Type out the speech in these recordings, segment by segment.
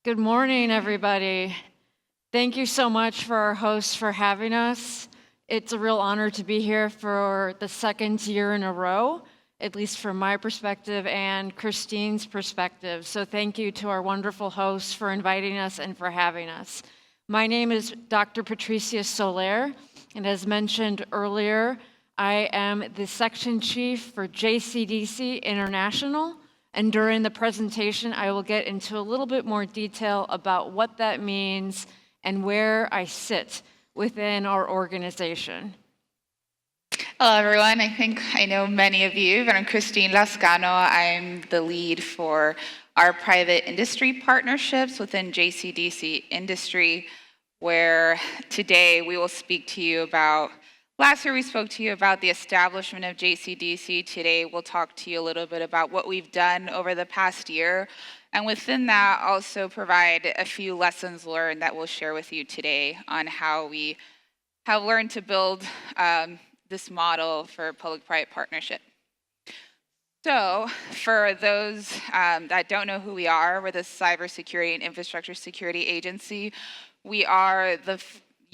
Good morning, everybody. Thank you so much for our hosts for having us. It's a real honor to be here for the second year in a row, at least from my perspective and Christine's perspective. So thank you to our wonderful hosts for inviting us and for having us. My name is Dr. Patricia Soler, and as mentioned earlier, I am the section chief for JCDC International. And during the presentation, I will get into a little bit more detail about what that means and where I sit within our organization. Hello, everyone. I think I know many of you, but I'm Christine Lascano. I'm the lead for our private industry partnerships within JCDC Industry, where today we will speak to you about. Last year we spoke to you about the establishment of JCDC. Today we'll talk to you a little bit about what we've done over the past year, and within that also provide a few lessons learned that we'll share with you today on how we have learned to build this model for public-private partnership. So for those that don't know who we are, we're the Cybersecurity and Infrastructure Security Agency. We are the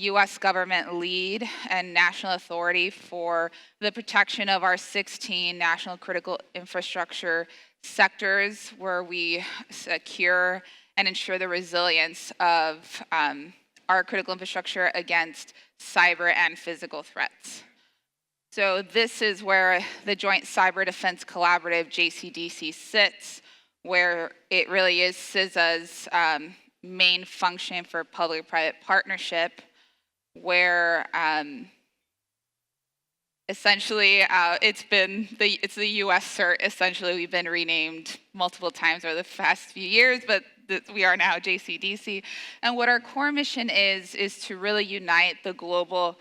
U.S. government lead and national authority for the protection of our 16 national critical infrastructure sectors, where we secure and ensure the resilience of our critical infrastructure against cyber and physical threats. So this is where the Joint Cyber Defense Collaborative, JCDC, sits, where it really is CISA's main function for public-private partnership, where essentially it's the U.S. CERT. Essentially, we've been renamed multiple times over the past few years, but we are now JCDC. And what our core mission is to really unite the global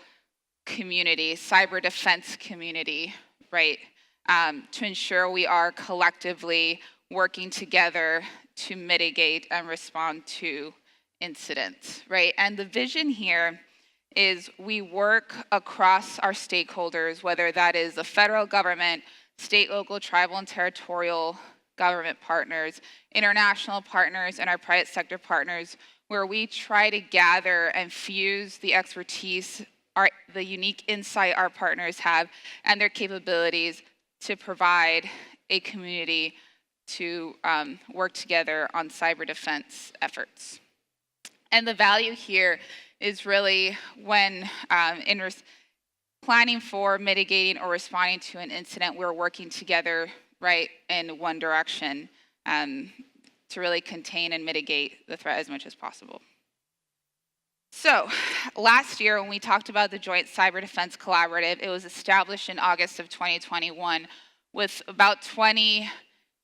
community, cyber defense community, right, to ensure we are collectively working together to mitigate and respond to incidents, right? And the vision here is we work across our stakeholders, whether that is the federal government, state, local, tribal, and territorial government partners, international partners, and our private sector partners, where we try to gather and fuse the expertise, the unique insight our partners have, and their capabilities to provide a community to work together on cyber defense efforts. And the value here is really when planning for, mitigating, or responding to an incident, we're working together, right, in one direction to really contain and mitigate the threat as much as possible. So last year when we talked about the Joint Cyber Defense Collaborative, it was established in August of 2021 with about 20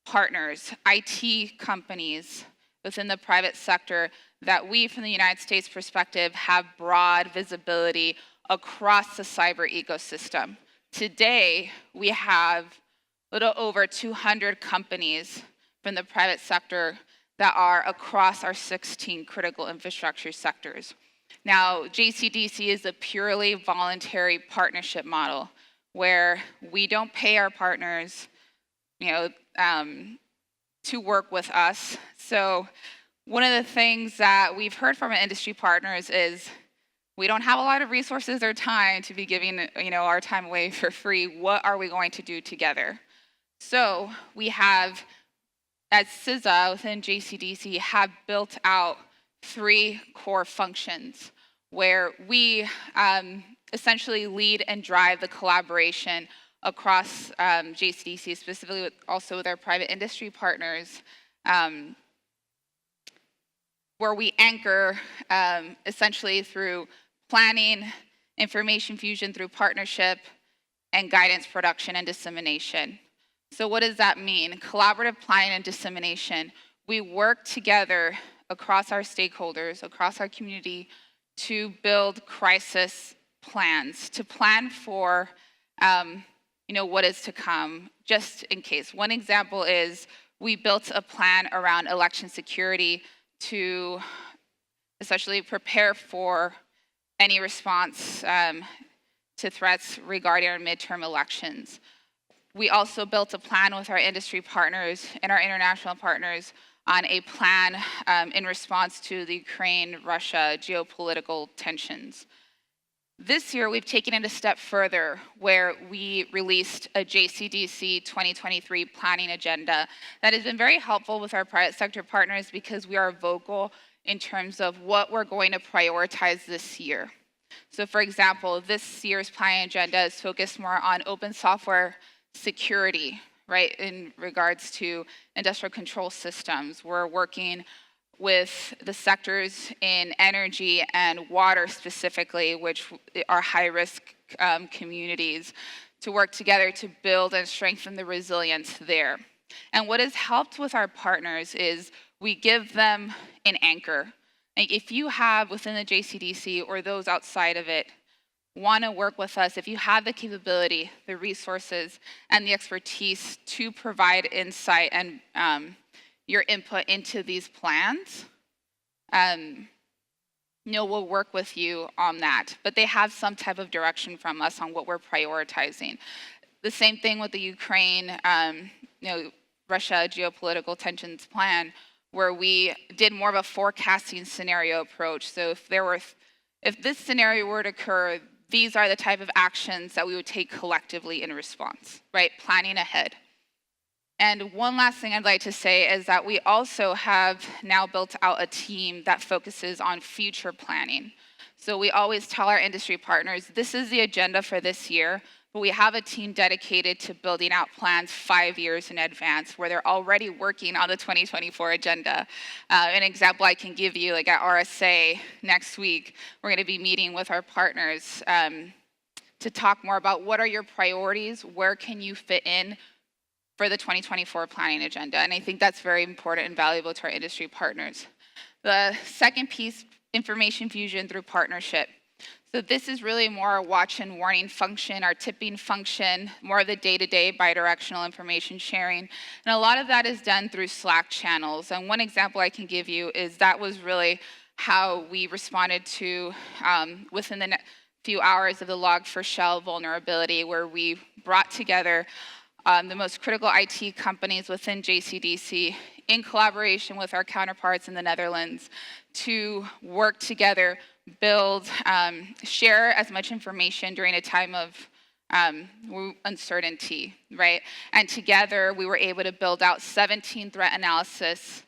partners, IT companies within the private sector that we, from the United States perspective, have broad visibility across the cyber ecosystem. Today, we have a little over 200 companies from the private sector that are across our 16 critical infrastructure sectors. Now, JCDC is a purely voluntary partnership model where we don't pay our partners, to work with us. So one of the things that we've heard from our industry partners is we don't have a lot of resources or time to be giving our time away for free. What are we going to do together? So we have, as CISA within JCDC, have built out 3 core functions where we essentially lead and drive the collaboration across JCDC, specifically also with our private industry partners, where we anchor essentially through planning, information fusion through partnership, and guidance production and dissemination. So what does that mean? Collaborative planning and dissemination. We work together across our stakeholders, across our community, to build crisis plans, to plan for what is to come, just in case. One example is we built a plan around election security to essentially prepare for any response to threats regarding our midterm elections. We also built a plan with our industry partners and our international partners on a plan in response to the Ukraine-Russia geopolitical tensions. This year, we've taken it a step further where we released a JCDC 2023 planning agenda that has been very helpful with our private sector partners because we are vocal in terms of what we're going to prioritize this year. So for example, this year's planning agenda is focused more on open software security, right, in regards to industrial control systems. We're working with the sectors in energy and water specifically, which are high-risk communities, to work together to build and strengthen the resilience there. And what has helped with our partners is we give them an anchor. Like if you have within the JCDC or those outside of it want to work with us, if you have the capability, the resources, and the expertise to provide insight and your input into these plans, we'll work with you on that. But they have some type of direction from us on what we're prioritizing. The same thing with the Ukraine, Russia geopolitical tensions plan, where we did more of a forecasting scenario approach. So if this scenario were to occur, these are the type of actions that we would take collectively in response, right? Planning ahead. And one last thing I'd like to say is that we also have now built out a team that focuses on future planning. So we always tell our industry partners, this is the agenda for this year, but we have a team dedicated to building out plans 5 years in advance where they're already working on the 2024 agenda. An example I can give you, like at RSA next week, we're going to be meeting with our partners to talk more about what are your priorities, where can you fit in for the 2024 planning agenda. And I think that's very important and valuable to our industry partners. The second piece, information fusion through partnership. So this is really more our watch and warning function, our tipping function, more of the day-to-day bidirectional information sharing. And a lot of that is done through Slack channels. And one example I can give you is that was really how we responded to within the few hours of the Log4Shell vulnerability, where we brought together the most critical IT companies within JCDC in collaboration with our counterparts in the Netherlands to work together, build, share as much information during a time of uncertainty, right? And together we were able to build out 17 threat analysis,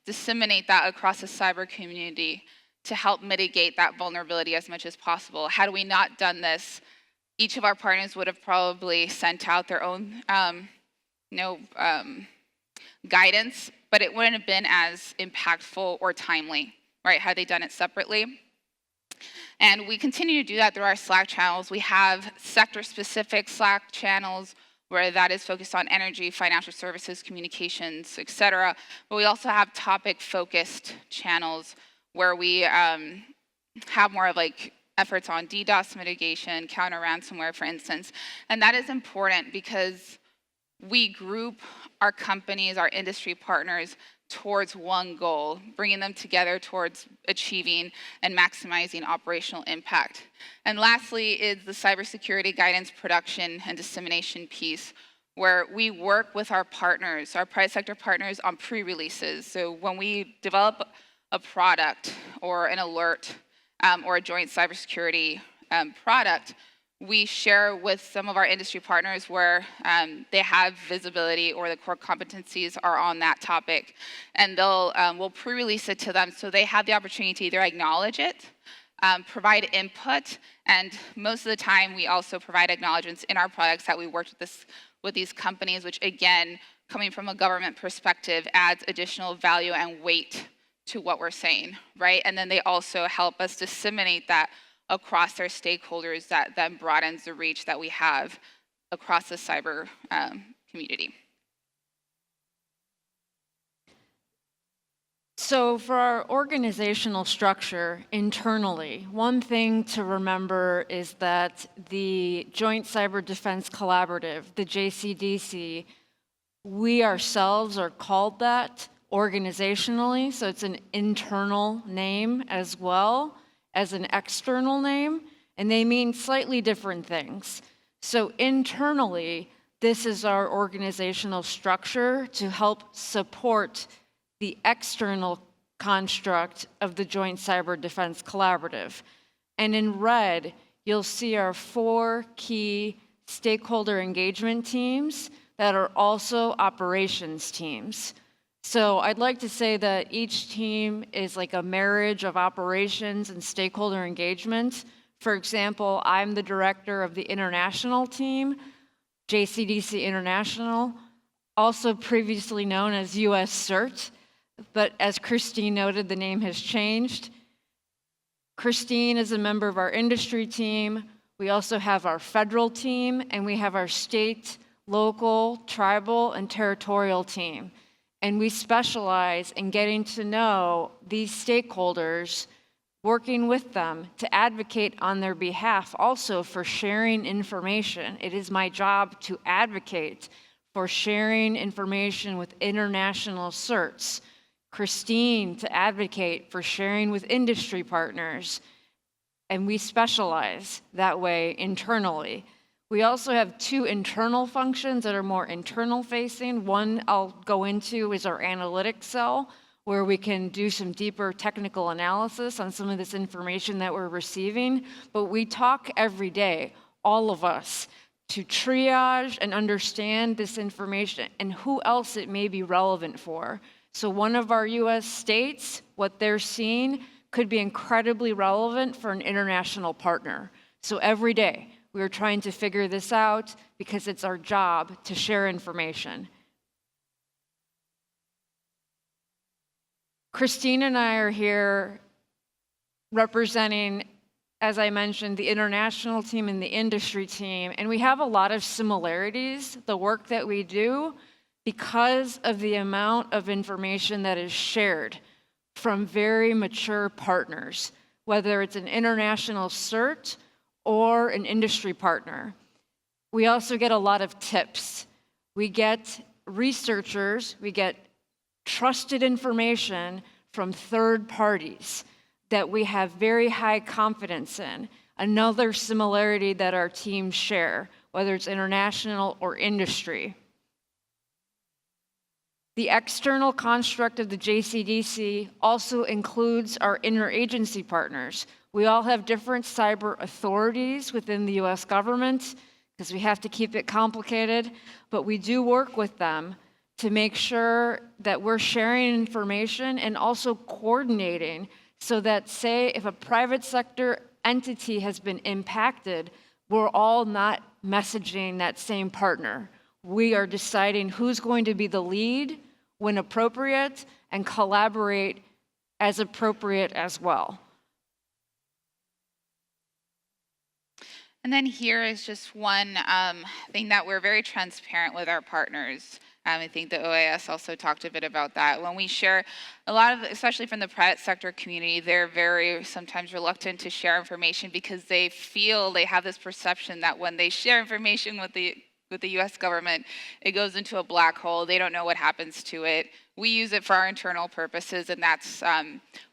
disseminate that across the cyber community to help mitigate that vulnerability as much as possible. Had we not done this, each of our partners would have probably sent out their own guidance, but it wouldn't have been as impactful or timely, right, had they done it separately. And we continue to do that through our Slack channels. We have sector-specific Slack channels where that is focused on energy, financial services, communications, et cetera. But we also have topic-focused channels where we have more of like efforts on DDoS mitigation, counter-ransomware, for instance. And that is important because we group our companies, our industry partners, towards one goal, bringing them together towards achieving and maximizing operational impact. And lastly is the cybersecurity guidance production and dissemination piece, where we work with our partners, our private sector partners, on pre-releases. So when we develop a product or an alert or a joint cybersecurity product, we share with some of our industry partners where they have visibility or the core competencies are on that topic, and we'll pre-release it to them so they have the opportunity to either acknowledge it, provide input, and most of the time we also provide acknowledgements in our products that we worked with these companies, which again, coming from a government perspective, adds additional value and weight to what we're saying, right? And then they also help us disseminate that across our stakeholders, that then broadens the reach that we have across the cyber community. So for our organizational structure internally, one thing to remember is that the Joint Cyber Defense Collaborative, the JCDC, we ourselves are called that organizationally, so it's an internal name as well as an external name, and they mean slightly different things. So internally, This is our organizational structure to help support the external construct of the Joint Cyber Defense Collaborative. And in red, you'll see our 4 key stakeholder engagement teams that are also operations teams. So I'd like to say that each team is like a marriage of operations and stakeholder engagement. For example, I'm the director of the international team, JCDC International, also previously known as US CERT, but as Christine noted, the name has changed. Christine is a member of our industry team. We also have our federal team, and we have our state, local, tribal, and territorial team. And we specialize in getting to know these stakeholders, working with them to advocate on their behalf, also for sharing information. It is my job to advocate for sharing information with international CERTs. Christine to advocate for sharing with industry partners. And we specialize that way internally. We also have 2 internal functions that are more internal facing. One I'll go into is our analytics cell, where we can do some deeper technical analysis on some of this information that we're receiving. But we talk every day, all of us, to triage and understand this information and who else it may be relevant for. So one of our US states, what they're seeing could be incredibly relevant for an international partner. So every day, we are trying to figure this out because it's our job to share information. Christine and I are here representing, as I mentioned, the international team and the industry team, and we have a lot of similarities, the work that we do, because of the amount of information that is shared from very mature partners, whether it's an international CERT or an industry partner. We also get a lot of tips. We get researchers, we get trusted information from third parties that we have very high confidence in. Another similarity that our teams share, whether it's international or industry. The external construct of the JCDC also includes our interagency partners. We all have different cyber authorities within the US government because we have to keep it complicated, but we do work with them to make sure that we're sharing information and also coordinating so that, say, if a private sector entity has been impacted, we're all not messaging that same partner. We are deciding who's going to be the lead when appropriate and collaborate as appropriate as well. And then here is just one thing that we're very transparent with our partners. I think the OAS also talked a bit about that. When we share, a lot of, especially from the private sector community, they're very sometimes reluctant to share information because they feel they have this perception that when they share information with the US government, it goes into a black hole. They don't know what happens to it. We use it for our internal purposes, and that's,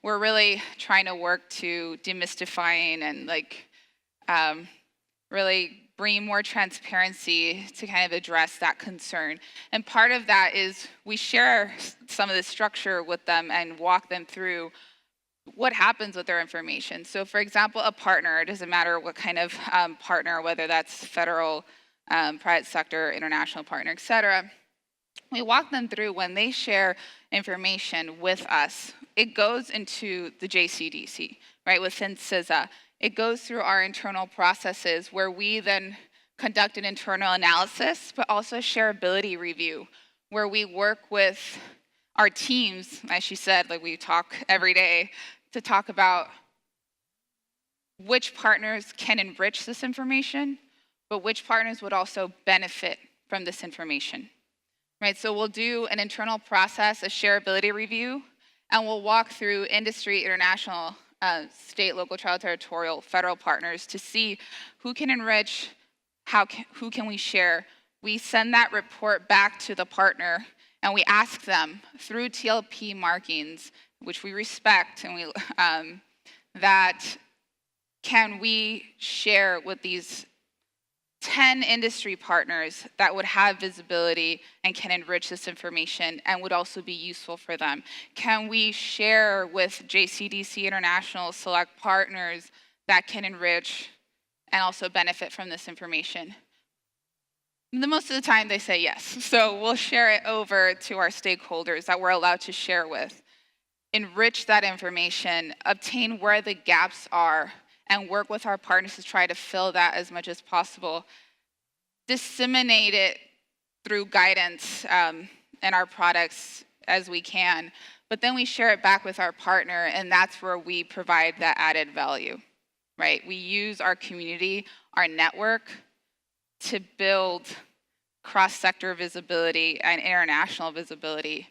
we're really trying to work to demystifying and really bring more transparency to kind of address that concern. And part of that is we share some of the structure with them and walk them through what happens with their information. So for example, a partner, it doesn't matter what kind of partner, whether that's federal, private sector, international partner, et cetera. We walk them through when they share information with us, it goes into the JCDC, right, within CISA. It goes through our internal processes where we then conduct an internal analysis, but also a shareability review, where we work with our teams, as she said, like we talk every day, to talk about which partners can enrich this information, but which partners would also benefit from this information, right? So we'll do an internal process, a shareability review, and we'll walk through industry, international, state, local, tribal, territorial, federal partners to see who can enrich, who can we share. We send that report back to the partner, and we ask them through TLP markings, which we respect, and we that can we share with these 10 industry partners that would have visibility and can enrich this information and would also be useful for them? Can we share with JCDC International select partners that can enrich and also benefit from this information? Most of the time they say yes. So we'll share it over to our stakeholders that we're allowed to share with, enrich that information, obtain where the gaps are, and work with our partners to try to fill that as much as possible. Disseminate it through guidance in our products as we can, but then we share it back with our partner, and that's where we provide that added value, right? We use our community, our network, to build cross-sector visibility and international visibility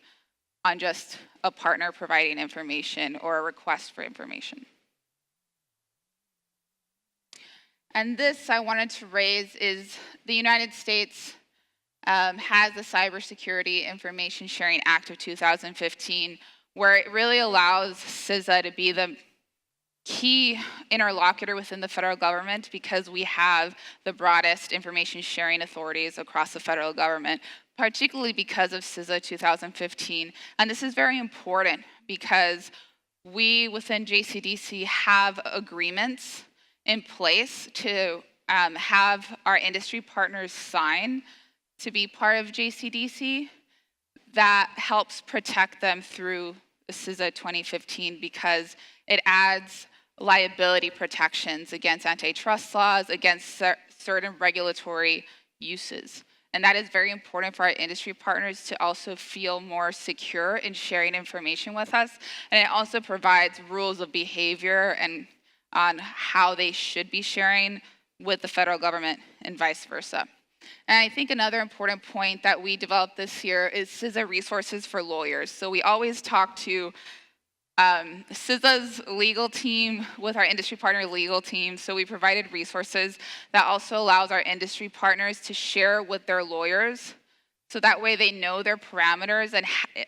on just a partner providing information or a request for information. And this I wanted to raise is the United States has the Cybersecurity Information Sharing Act of 2015, where it really allows CISA to be the key interlocutor within the federal government because we have the broadest information sharing authorities across the federal government, particularly because of CISA 2015. And this is very important because we within JCDC have agreements in place to have our industry partners sign to be part of JCDC that helps protect them through the CISA 2015 because it adds liability protections against antitrust laws, against certain regulatory uses. And that is very important for our industry partners to also feel more secure in sharing information with us. And it also provides rules of behavior and on how they should be sharing with the federal government and vice versa. And I think another important point that we developed this year is CISA resources for lawyers. So we always talk to CISA's legal team with our industry partner legal team. So we provided resources that also allows our industry partners to share with their lawyers. So that way they know their parameters and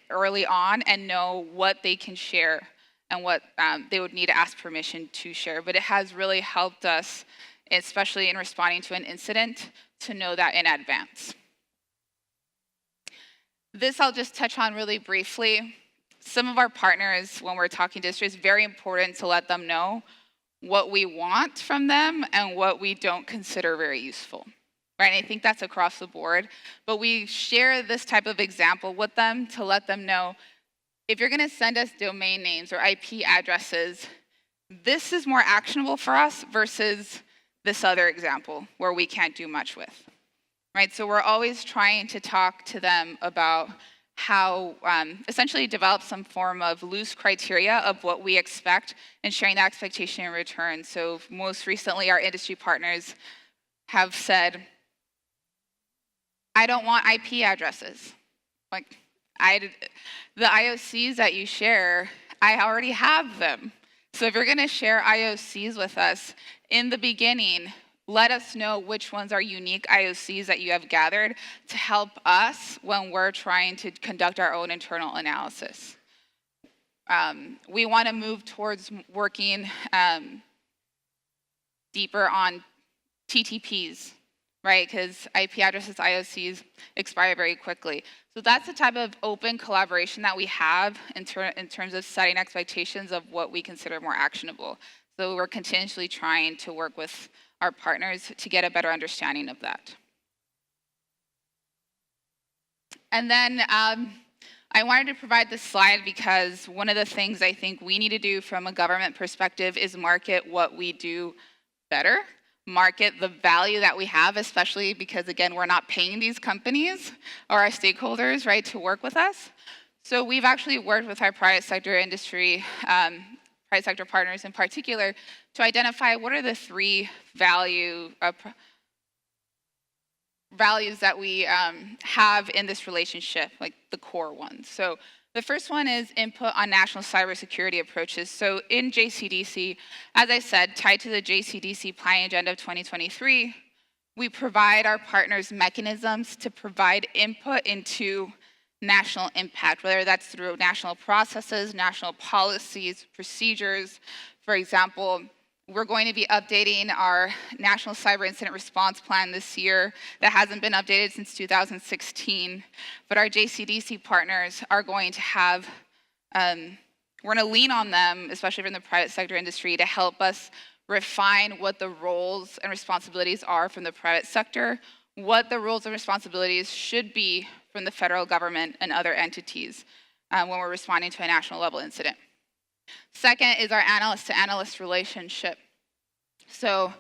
early on and know what they can share and what they would need to ask permission to share. But it has really helped us, especially in responding to an incident, to know that in advance. This I'll just touch on really briefly. Some of our partners, when we're talking to industry, it's very important to let them know what we want from them and what we don't consider very useful, right? And I think that's across the board. But we share this type of example with them to let them know, if you're gonna send us domain names or IP addresses, this is more actionable for us versus this other example where we can't do much with, right? So we're always trying to talk to them about how essentially develop some form of loose criteria of what we expect and sharing that expectation in return. So most recently, our industry partners have said, I don't want IP addresses. Like, the IOCs that you share, I already have them. So if you're gonna share IOCs with us, in the beginning, let us know which ones are unique IOCs that you have gathered to help us when we're trying to conduct our own internal analysis. We want to move towards working deeper on TTPs, right? Because IP addresses, IOCs expire very quickly. So that's the type of open collaboration that we have in terms of setting expectations of what we consider more actionable. So we're continuously trying to work with our partners to get a better understanding of that. And then I wanted to provide this slide because one of the things I think we need to do from a government perspective is market what we do better, market the value that we have, especially because, again, we're not paying these companies or our stakeholders, right, to work with us. So we've actually worked with our private sector industry, private sector partners in particular, to identify what are the three values that we have in this relationship, like the core ones. So the first one is input on national cybersecurity approaches. So in JCDC, as I said, tied to the JCDC Planning Agenda of 2023, we provide our partners mechanisms to provide input into national impact, whether that's through national processes, national policies, procedures. For example, we're going to be updating our National Cyber Incident Response Plan this year that hasn't been updated since 2016. But our JCDC partners are going to have, we're going to lean on them, especially from the private sector industry, to help us refine what the roles and responsibilities are from the private sector, what the roles and responsibilities should be from the federal government and other entities when we're responding to a national level incident. Second is our analyst-to-analyst relationship. So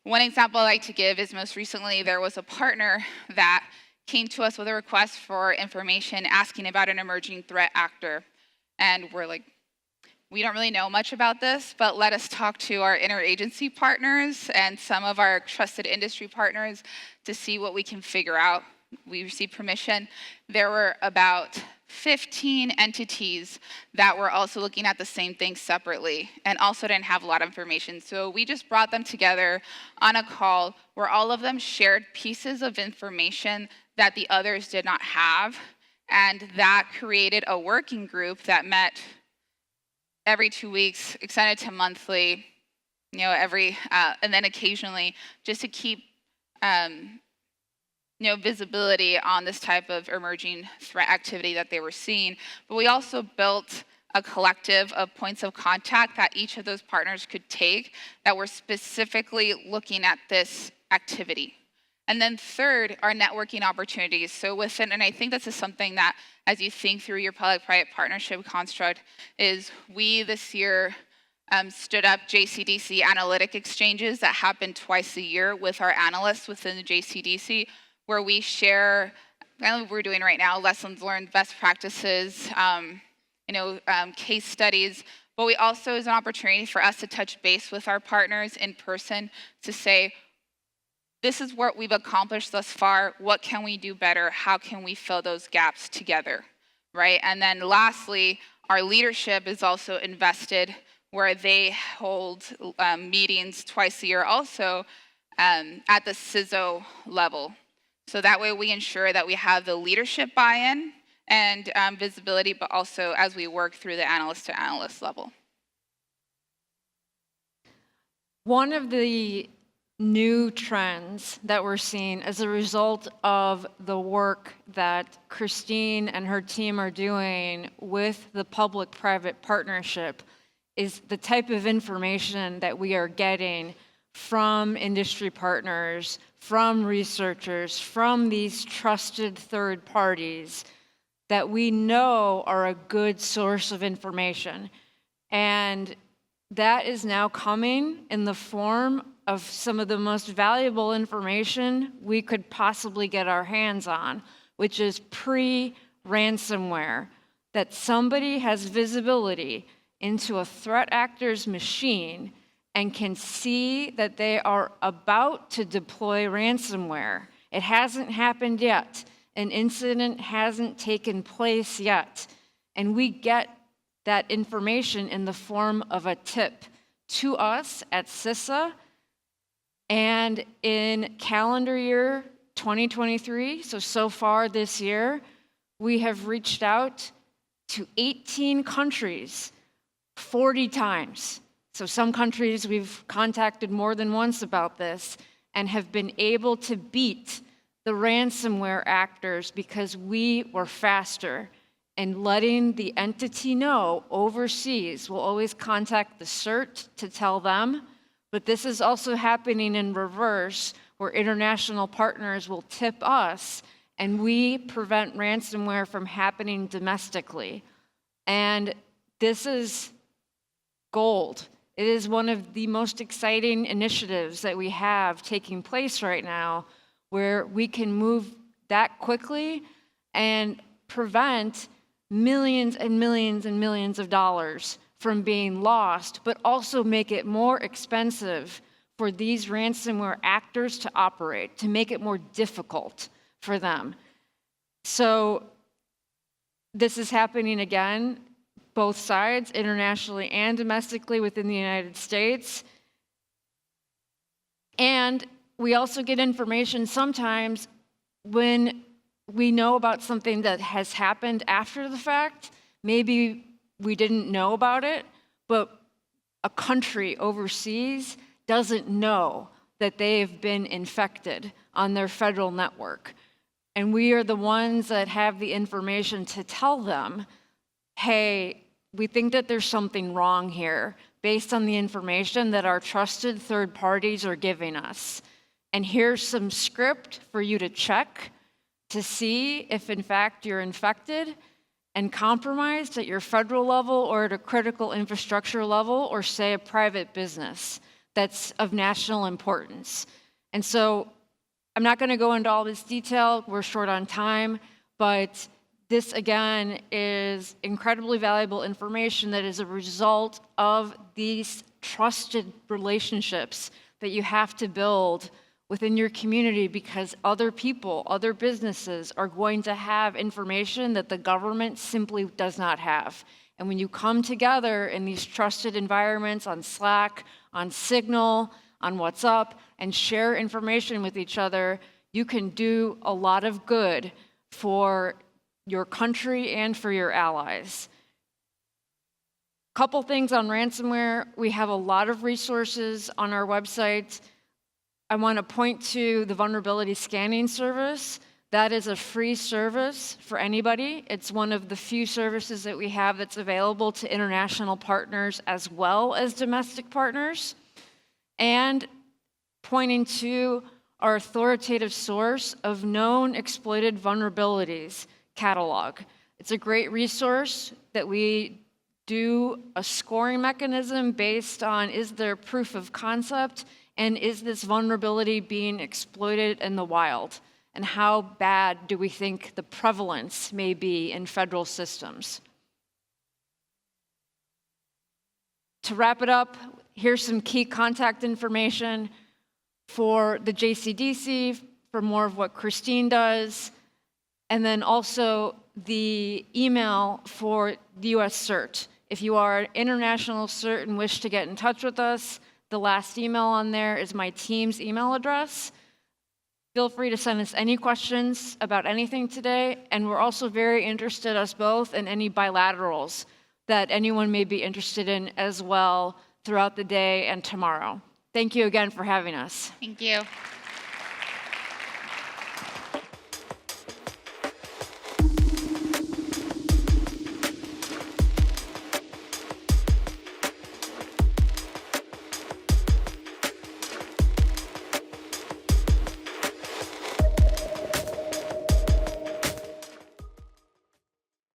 one example I like to give is most recently there was a partner that came to us with a request for information asking about an emerging threat actor. And we're like, we don't really know much about this, but let us talk to our interagency partners and some of our trusted industry partners to see what we can figure out. We received permission. There were about 15 entities that were also looking at the same thing separately and also didn't have a lot of information. So we just brought them together on a call where all of them shared pieces of information that the others did not have, and that created a working group that met every 2 weeks, extended to monthly, and then occasionally, just to keep visibility on this type of emerging threat activity that they were seeing. But we also built a collective of points of contact that each of those partners could take that were specifically looking at this activity. And then third, our networking opportunities. So within, and I think this is something that as you think through your public-private partnership construct, is we this year stood up JCDC analytic exchanges that happen twice a year with our analysts within the JCDC, where we share, kind of what we're doing right now, lessons learned, best practices, case studies. But we also is an opportunity for us to touch base with our partners in person to say, this is what we've accomplished thus far. What can we do better? How can we fill those gaps together, right? And then lastly, our leadership is also invested where they hold meetings twice a year also at the CISO level. So that way we ensure that we have the leadership buy-in and visibility, but also as we work through the analyst-to-analyst level. One of the new trends that we're seeing as a result of the work that Christine and her team are doing with the public-private partnership is the type of information that we are getting from industry partners, from researchers, from these trusted third parties that we know are a good source of information. And that is now coming in the form of some of the most valuable information we could possibly get our hands on, which is pre-ransomware, that somebody has visibility into a threat actor's machine and can see that they are about to deploy ransomware. It hasn't happened yet. An incident hasn't taken place yet. And we get that information in the form of a tip to us at CISA. And in calendar year 2023, so far this year, we have reached out to 18 countries 40 times. So some countries we've contacted more than once about this and have been able to beat the ransomware actors because we were faster. And letting the entity know overseas, we'll always contact the CERT to tell them. But this is also happening in reverse, where international partners will tip us, and we prevent ransomware from happening domestically. And this is gold. It is one of the most exciting initiatives that we have taking place right now, where we can move that quickly and prevent millions and millions and millions of dollars from being lost, but also make it more expensive for these ransomware actors to operate, to make it more difficult for them. So this is happening again, both sides, internationally and domestically within the United States. And we also get information sometimes when we know about something that has happened after the fact. Maybe we didn't know about it, but a country overseas doesn't know that they've been infected on their federal network. And we are the ones that have the information to tell them, hey, we think that there's something wrong here based on the information that our trusted third parties are giving us. And here's some script for you to check to see if in fact you're infected and compromised at your federal level or at a critical infrastructure level or say a private business that's of national importance. And so I'm not going to go into all this detail, we're short on time, but this again is incredibly valuable information that is a result of these trusted relationships that you have to build within your community, because other people, other businesses are going to have information that the government simply does not have. And when you come together in these trusted environments on Slack, on Signal, on WhatsApp, and share information with each other, you can do a lot of good for your country and for your allies. Couple things on ransomware. We have a lot of resources on our website. I want to point to the vulnerability scanning service. That is a free service for anybody. It's one of the few services that we have that's available to international partners as well as domestic partners. And pointing to our authoritative source of known exploited vulnerabilities catalog. It's a great resource that we do a scoring mechanism based on, is there proof of concept, and is this vulnerability being exploited in the wild? And how bad do we think the prevalence may be in federal systems? To wrap it up, here's some key contact information for the JCDC, for more of what Christine does, and then also the email for the US CERT. If you are an international CERT and wish to get in touch with us, the last email on there is my team's email address. Feel free to send us any questions about anything today, and we're also very interested, us both, in any bilaterals that anyone may be interested in as well throughout the day and tomorrow. Thank you again for having us. Thank you.